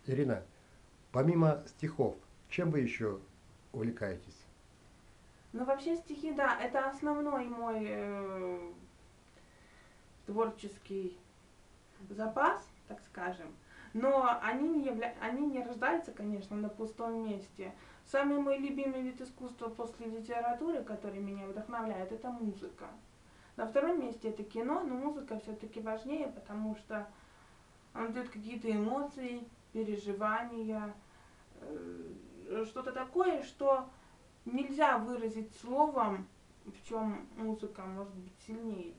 Ирина, помимо стихов, чем вы еще увлекаетесь? Ну, вообще стихи, да, это основной мой творческий запас, так скажем. Но они не рождаются, конечно, на пустом месте. Самый мой любимый вид искусства после литературы, который меня вдохновляет, это музыка. На втором месте это кино, но музыка все-таки важнее, потому что она дает какие-то эмоции, переживания, что-то такое, что нельзя выразить словом, в чем музыка может быть сильнее,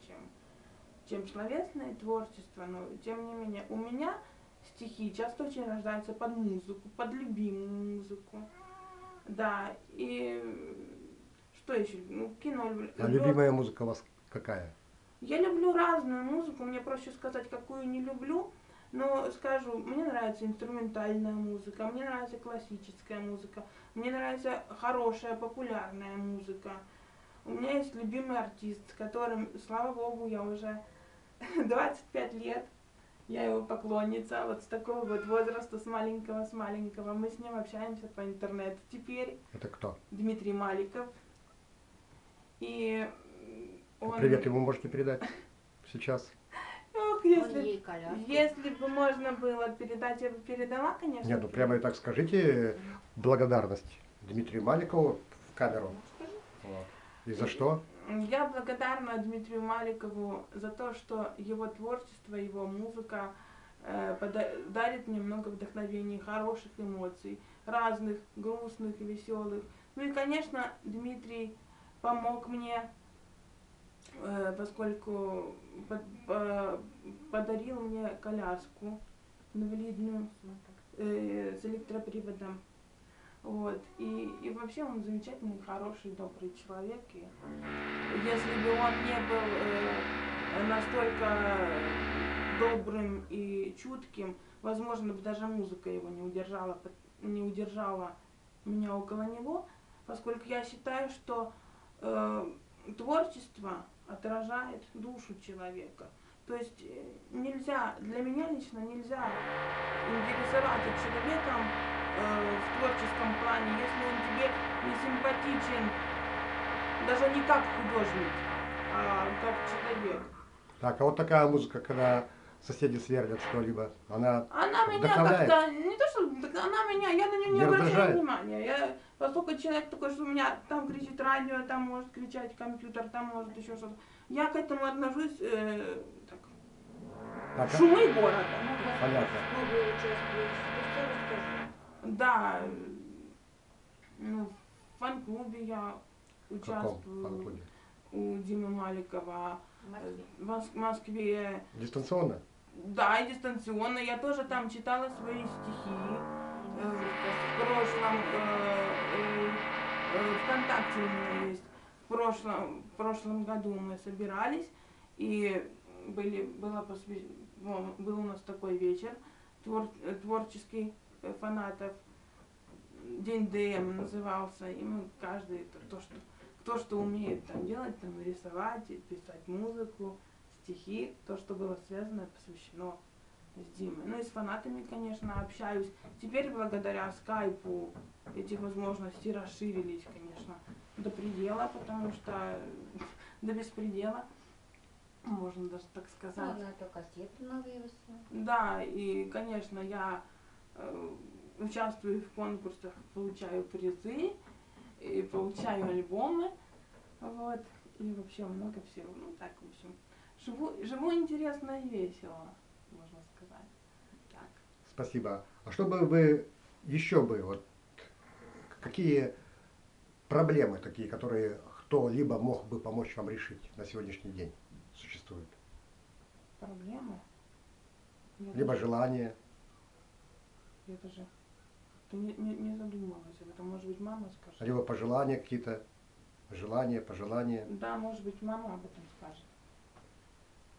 чем словесное творчество, но тем не менее у меня стихи часто очень рождаются под музыку, под любимую музыку. Да, и что еще? Ну, кино люблю. А люблю. любимая музыка у вас какая? Я люблю разную музыку, мне проще сказать, какую не люблю, но скажу, мне нравится инструментальная музыка, мне нравится классическая музыка, мне нравится хорошая популярная музыка. У меня есть любимый артист, с которым, слава богу, я уже 25 лет. Я его поклонница, вот с такого вот возраста, с маленького. Мы с ним общаемся по интернету теперь. Это кто? Дмитрий Маликов. И А он... привет ему можете передать сейчас? Ох, если бы можно было передать, я бы передала, конечно. Нет, ну прямо и так скажите благодарность Дмитрию Маликову в камеру. Вот. И за что? Я благодарна Дмитрию Маликову за то, что его творчество, его музыка дарит мне много вдохновений, хороших эмоций, разных, грустных и веселых. Ну и, конечно, Дмитрий помог мне, поскольку подарил мне коляску инвалидную с электроприводом. Вот. И вообще он замечательный, хороший, добрый человек. И если бы он не был настолько добрым и чутким, возможно, бы даже музыка его не удержала меня около него, поскольку я считаю, что творчество отражает душу человека. То есть нельзя, для меня лично нельзя интересоваться человеком в творческом плане, если он тебе не симпатичен, даже не как художник, а как человек. Так, а вот такая музыка, когда соседи сверлят что-либо, она Она меня вдохновляет? как-то, не то что, она меня, я на нее не Не обращаю раздражает? внимания. Поскольку человек такой, что у меня там кричит радио, там может кричать компьютер, там может еще что-то. Я к этому отношусь так, Так, шумы города. понятно. Да, ну, в фан-клубе я В каком участвую фан-клубе? у Димы Маликова. В Москве. Дистанционно? Да, и дистанционно. Я тоже там читала свои стихи. В прошлом ВКонтакте у меня есть. В прошлом году мы собирались, и был у нас такой вечер творческий фанатов. День ДМ назывался, и мы каждый кто что умеет там делать, там рисовать, писать музыку, стихи, то, что было связано, посвящено с Димой. Ну и с фанатами, конечно, общаюсь. Теперь благодаря скайпу эти возможности расширились, конечно, до предела, потому что до беспредела, можно даже так сказать. Ну, это кассеты новые вышли. Да, и, конечно, я участвую в конкурсах, получаю призы, и получаю альбомы, вот, и вообще много всего, ну так, в общем, живу интересно и весело, можно сказать, так. Спасибо. А что бы вы еще бы, вот какие проблемы такие, которые кто-либо мог бы помочь вам решить на сегодняшний день существуют? Проблемы? Либо желания? Я даже не задумывалась об этом, может быть, мама скажет. Либо пожелания какие-то, желания, пожелания. Да, может быть, мама об этом скажет.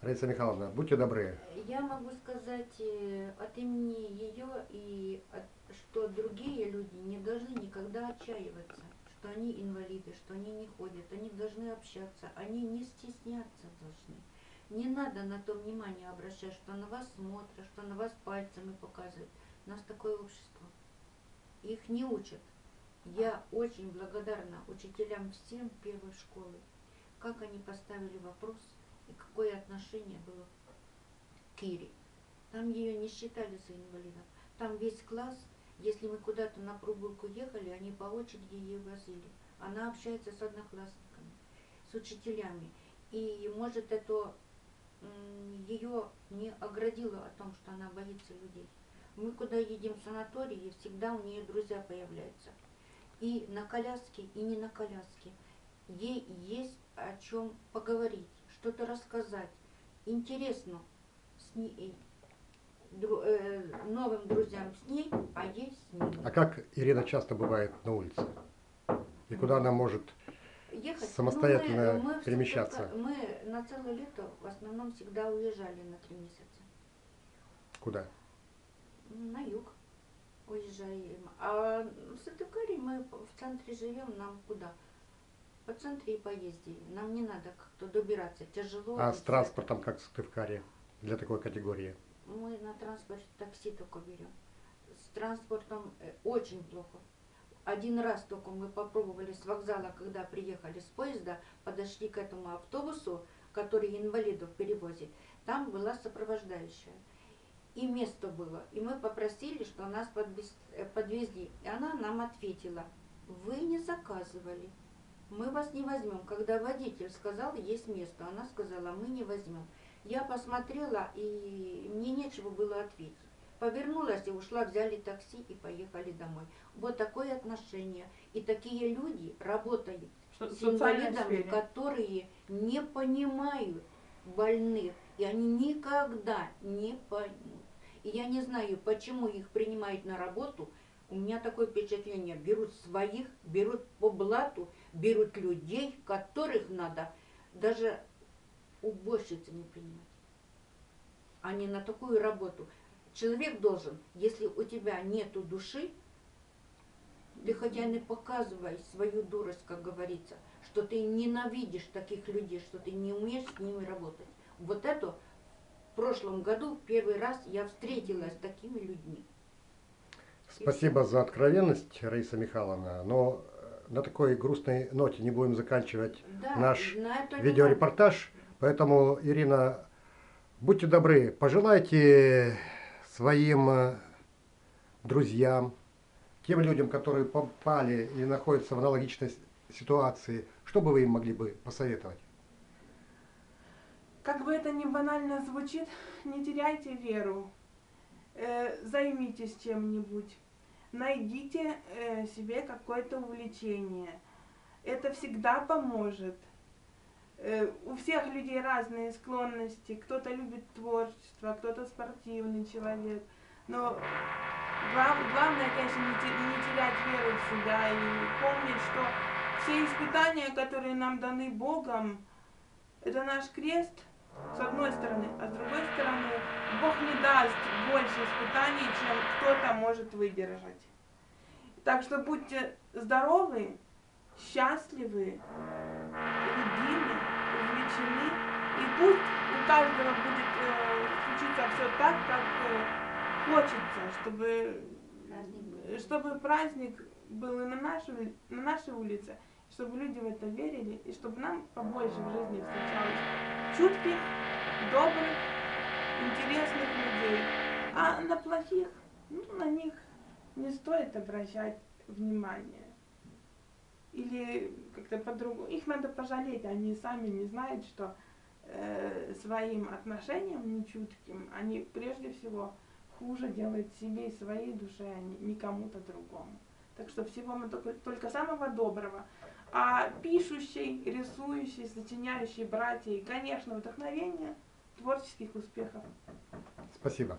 Раиса Михайловна, будьте добры. Я могу сказать от имени ее, что другие люди не должны никогда отчаиваться, что они инвалиды, что они не ходят, они должны общаться, они не стесняться должны. Не надо на то внимание обращать, что на вас смотрят, что на вас пальцами показывают. У нас такое общество. Их не учат. Я очень благодарна учителям всем первой школы, как они поставили вопрос и какое отношение было к Кире. Там ее не считали за инвалидом. Там весь класс, если мы куда-то на прогулку ехали, они по очереди ее возили. Она общается с одноклассниками, с учителями. И может это ее не оградило о том, что она боится людей. Мы куда едем в санатории, всегда у нее друзья появляются. И на коляске, и не на коляске. Ей есть о чем поговорить, что-то рассказать. Интересно с ней, новым друзьям с ней, а ей с ними. А как Ирина часто бывает на улице? И куда она может Ехать? самостоятельно мы перемещаться? Мы на целое лето в основном всегда уезжали на 3 месяца. Куда? На юг уезжаем. А в Сыктывкаре мы в центре живем, нам куда? По центре и поездили. Нам не надо как-то добираться, тяжело. А с транспортом как в Сыктывкаре для такой категории? Мы на транспорте такси только берем. С транспортом очень плохо. Один раз только мы попробовали с вокзала, когда приехали с поезда, подошли к этому автобусу, который инвалидов перевозит. Там была сопровождающая. И место было. И мы попросили, что нас подвезли. И она нам ответила: вы не заказывали. Мы вас не возьмем. Когда водитель сказал, есть место, она сказала, мы не возьмем. Я посмотрела, и мне нечего было ответить. Повернулась и ушла, взяли такси и поехали домой. Вот такое отношение. И такие люди работают с инвалидами, которые не понимают больных. И они никогда не поймут. И я не знаю, почему их принимают на работу. У меня такое впечатление. Берут своих, берут по блату, берут людей, которых надо даже уборщицы не принимать. А не на такую работу. Человек должен, если у тебя нету души, ты хотя не показывай свою дурость, как говорится, что ты ненавидишь таких людей, что ты не умеешь с ними работать. Вот это в прошлом году первый раз я встретилась с такими людьми. Спасибо за откровенность, Раиса Михайловна, но на такой грустной ноте не будем заканчивать наш видеорепортаж. Поэтому, Ирина, будьте добры, пожелайте своим друзьям, тем людям, которые попали и находятся в аналогичной ситуации, что бы вы им могли бы посоветовать? Как бы это ни банально звучит, не теряйте веру, займитесь чем-нибудь, найдите себе какое-то увлечение. Это всегда поможет. У всех людей разные склонности. Кто-то любит творчество, кто-то спортивный человек. Но главное, конечно, не терять веру в себя и помнить, что все испытания, которые нам даны Богом, это наш крест, с одной стороны, а с другой стороны, Бог не даст больше испытаний, чем кто-то может выдержать. Так что будьте здоровы, счастливы, любимы, увлечены, и пусть у каждого будет случиться все так, как хочется, чтобы праздник был и на нашей улице, чтобы люди в это верили, и чтобы нам побольше в жизни встречалось чутких, добрых, интересных людей. А на плохих, на них не стоит обращать внимание. Или как-то по-другому. Их надо пожалеть, они сами не знают, что своим отношением нечутким они прежде всего хуже делают себе и своей душе, а не кому-то другому. Так что всего вам только самого доброго. А пишущий, рисующий, сочиняющий братья и, конечно, вдохновение, творческих успехов. Спасибо.